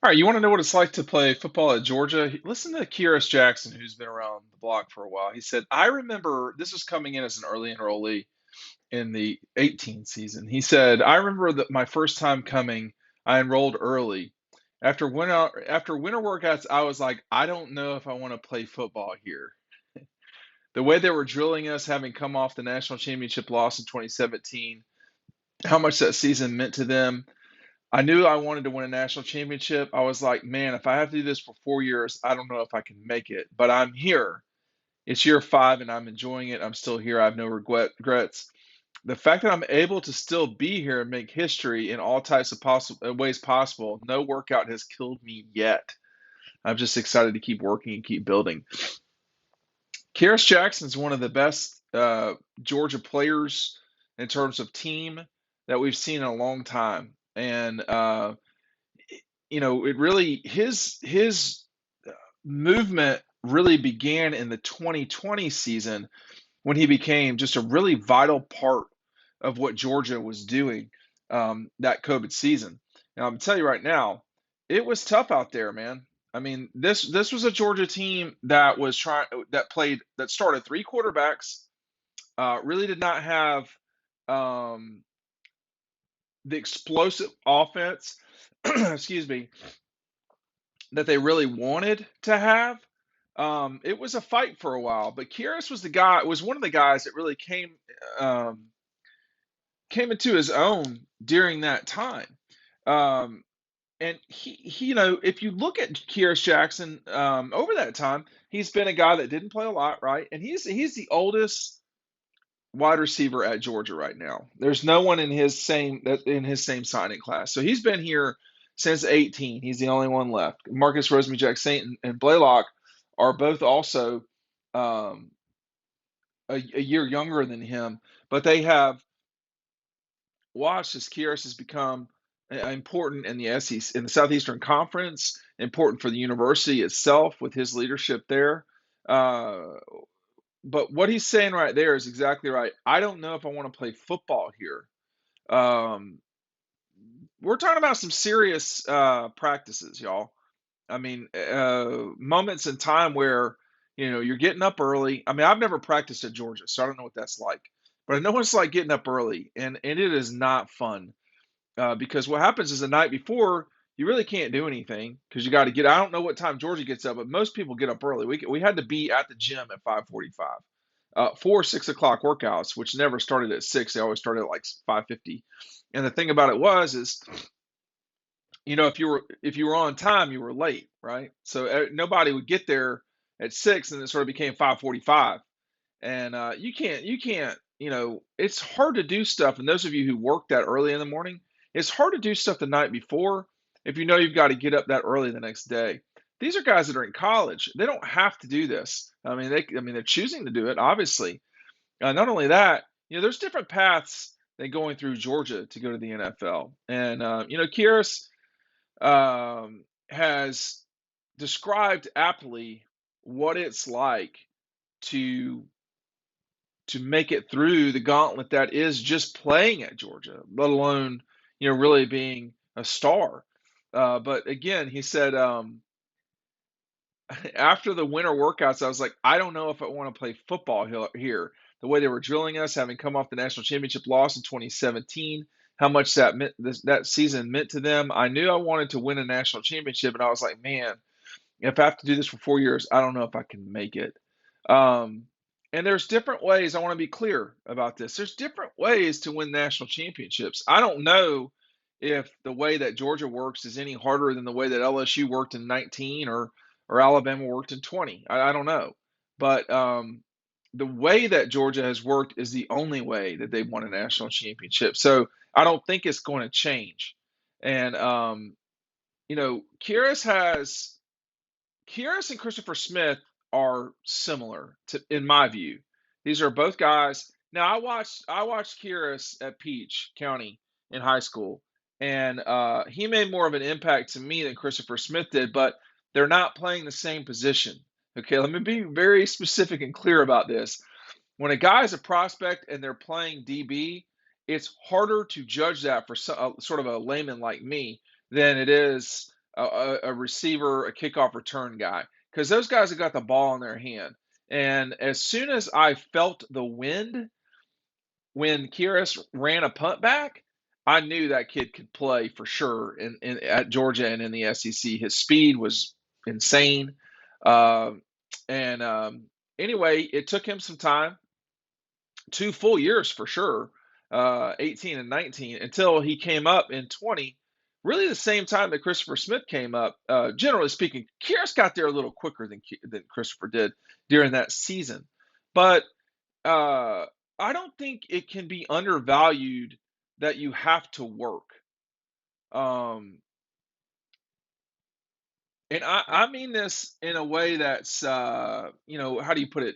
All right, you want to know what it's like to play football at Georgia? Listen to Kyrus Jackson, who's been around the block for a while. He said, I remember this was coming in as an early enrollee in the 18 season. He said, I remember that my first time coming, I enrolled early. After winter workouts, I was like, I don't know if I want to play football here. The way they were drilling us, having come off the national championship loss in 2017, how much that season meant to them. I knew I wanted to win a national championship. I was like, man, if I have to do this for 4 years, I don't know if I can make it. But I'm here. It's year 5, and I'm enjoying it. I'm still here. I have no regrets. The fact that I'm able to still be here and make history in all types of possible ways possible, no workout has killed me yet. I'm just excited to keep working and keep building. Karis Jackson is one of the best Georgia players in terms of team that we've seen in a long time, and it really his movement really began in the 2020 season when he became just a really vital part of what Georgia was doing that COVID season. And I'm gonna tell you right now, it was tough out there, man. I mean, this was a Georgia team that started 3 quarterbacks, really did not have um, the explosive offense, excuse me, that they really wanted to have. It was a fight for a while, but Kyrus was one of the guys that really um, came into his own during that time. Um, and if you look at Kyrus Jackson over that time, he's been a guy that didn't play a lot, right? And he's the oldest wide receiver at Georgia right now. There's no one in his same signing class. So he's been here since 18. He's the only one left. Marcus Rosemy Jack Saint and Blaylock are both also um, a year younger than him, but they have watched as Kyrus has become important in the SEC, in the Southeastern Conference, important for the university itself with his leadership there. Uh, but what he's saying right there is exactly right. I don't know if I want to play football here. Um, we're talking about some serious practices, y'all. I mean, moments in time where you're getting up early. I mean, I've never practiced at Georgia, so I don't know what that's like. But I know it's like getting up early, and it is not fun because what happens is the night before you really can't do anything because you got to get. I don't know what time Georgia gets up, but most people get up early. We had to be at the gym at 5:45 for 6 o'clock workouts, which never started at 6. They always started at like 5:50. And the thing about it is if you were on time, you were late, right? So nobody would get there at 6, and it sort of became 5:45. And you can't. It's hard to do stuff. And those of you who work that early in the morning, it's hard to do stuff the night before if you know you've got to get up that early the next day. These are guys that are in college. They don't have to do this. They're choosing to do it, obviously. Not only that, there's different paths than going through Georgia to go to the NFL. And Kyrus has described aptly what it's like to make it through the gauntlet that is just playing at Georgia, let alone really being a star. But again, he said after the winter workouts, I was like, I don't know if I want to play football here. The way they were drilling us, having come off the national championship loss in 2017, how much that season meant to them. I knew I wanted to win a national championship, and I was like, man, if I have to do this for 4 years, I don't know if I can make it. Um, and there's different ways. I want to be clear about this. There's different ways to win national championships. I don't know if the way that Georgia works is any harder than the way that LSU worked in 19 or Alabama worked in 20. I don't know. But the way that Georgia has worked is the only way that they've won a national championship. So I don't think it's going to change. And, Kyrus and Christopher Smith are similar in my view. These are both guys. Now I watched Kyrus at Peach County in high school, and he made more of an impact to me than Christopher Smith did. But they're not playing the same position. Okay, let me be very specific and clear about this. When a guy is a prospect and they're playing DB, it's harder to judge that for sort of a layman like me than it is a receiver, a kickoff return guy, because those guys have got the ball in their hand. And as soon as I felt the wind when Kyrus ran a punt back, I knew that kid could play for sure at Georgia and in the SEC. His speed was insane. Um, and Anyway, it took him some time, 2 full years for sure, 18 and 19, until he came up in 20. Really, the same time that Christopher Smith came up. Generally speaking, Kyrus got there a little quicker than Christopher did during that season. But uh, I don't think it can be undervalued that you have to work. Um, and I mean this in a way that's, how do you put it?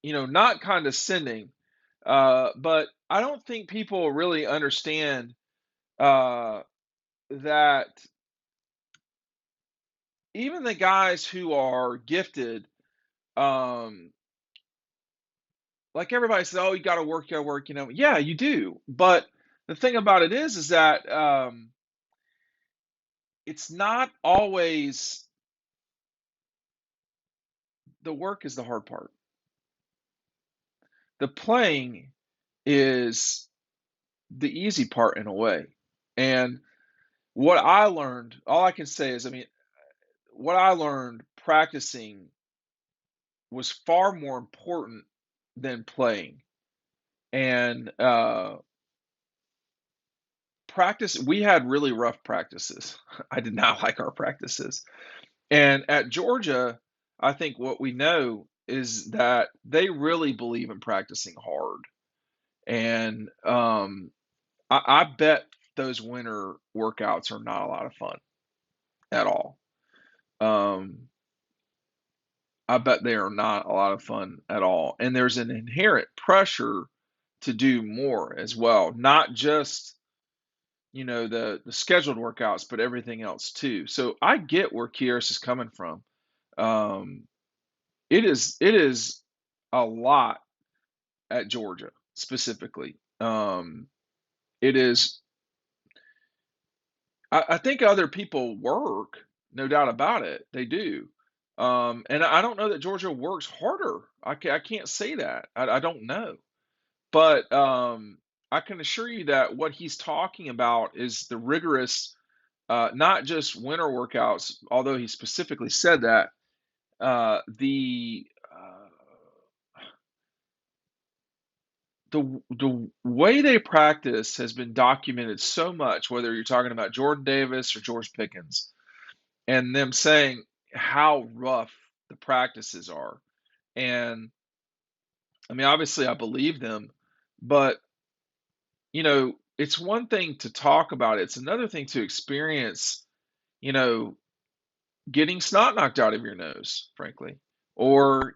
Not condescending, but I don't think people really understand uh, that even the guys who are gifted, um, like everybody says, oh, you got to work, you got to work. Yeah, you do. But the thing about it is that it's not always the work is the hard part. The playing is the easy part in a way. And what I learned, all I can say is, I mean, what I learned practicing was far more important than playing. And practice, we had really rough practices. I did not like our practices. And at Georgia, I think what we know is that they really believe in practicing hard. And I bet those winter workouts are not a lot of fun at all. Um, I bet they are not a lot of fun at all. And there's an inherent pressure to do more as well, not just the scheduled workouts, but everything else too. So I get where Kyrus is coming from. Um, it is a lot at Georgia specifically. It is. I think other people work, no doubt about it. They do. And I don't know that Georgia works harder. I can't say that. I don't know. But I can assure you that what he's talking about is the rigorous, not just winter workouts, although he specifically said that, the way they practice has been documented so much, whether you're talking about Jordan Davis or George Pickens, and them saying how rough the practices are. And I mean, obviously, I believe them, but it's one thing to talk about it, it's another thing to experience, you know, getting snot knocked out of your nose, frankly, or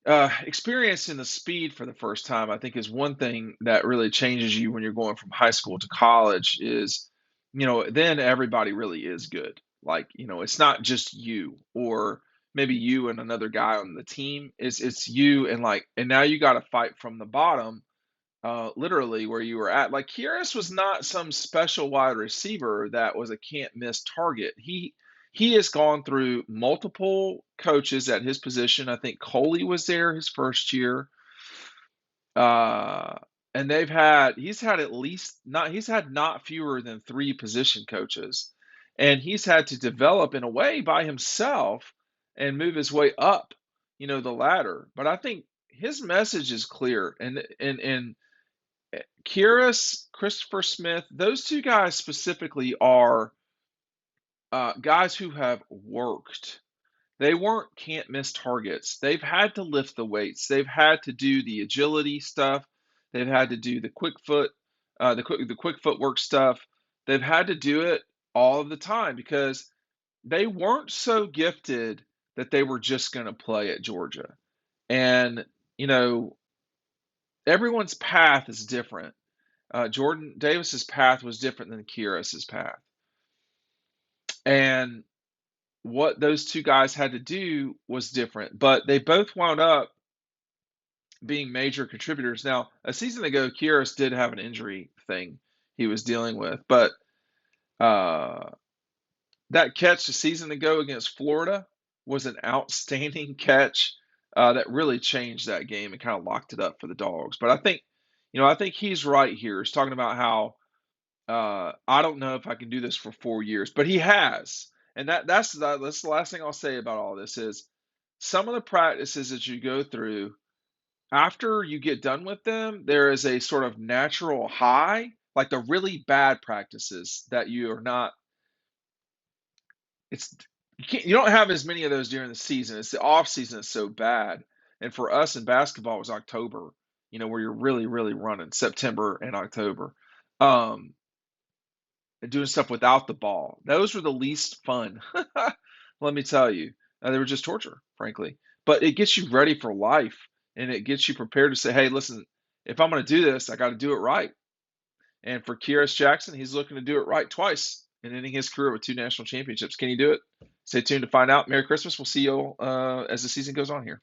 experiencing the speed for the first time. I think is one thing that really changes you when you're going from high school to college. Is then everybody really is good. Like it's not just you or maybe you and another guy on the team. It's you and now you got to fight from the bottom, literally where you were at. Like Kyrus was not some special wide receiver that was a can't miss target. He has gone through multiple coaches at his position. I think Coley was there his first year. Uh, and he's had at least not he's had not fewer than three position coaches. And he's had to develop in a way by himself and move his way up, the ladder. But I think his message is clear. And Kyrus, Christopher Smith, those two guys specifically are guys who have worked. They weren't can't miss targets. They've had to lift the weights. They've had to do the agility stuff. They've had to do the quick footwork stuff. They've had to do it all of the time because they weren't so gifted that they were just going to play at Georgia. And everyone's path is different. Jordan Davis's path was different than Kyrus's path, and what those two guys had to do was different. But they both wound up being major contributors. Now, a season ago, Kyrus did have an injury thing he was dealing with, but Uh, that catch a season ago against Florida was an outstanding catch that really changed that game and kind of locked it up for the Dogs. But I think he's right here. He's talking about how I don't know if I can do this for 4 years, but he has. And that's the last thing I'll say about all this is some of the practices that you go through after you get done with them, there is a sort of natural high, like the really bad practices that you are not. It's you don't have as many of those during the season. It's the off season is so bad, and for us in basketball, it was October. Where you're really really running September and October. Um, and doing stuff without the ball. Those were the least fun. Let me tell you. They were just torture, frankly. But it gets you ready for life and it gets you prepared to say, hey, listen, if I'm going to do this, I got to do it right. And for Kyrus Jackson, he's looking to do it right twice and ending his career with 2 national championships. Can he do it? Stay tuned to find out. Merry Christmas. We'll see you all as the season goes on here.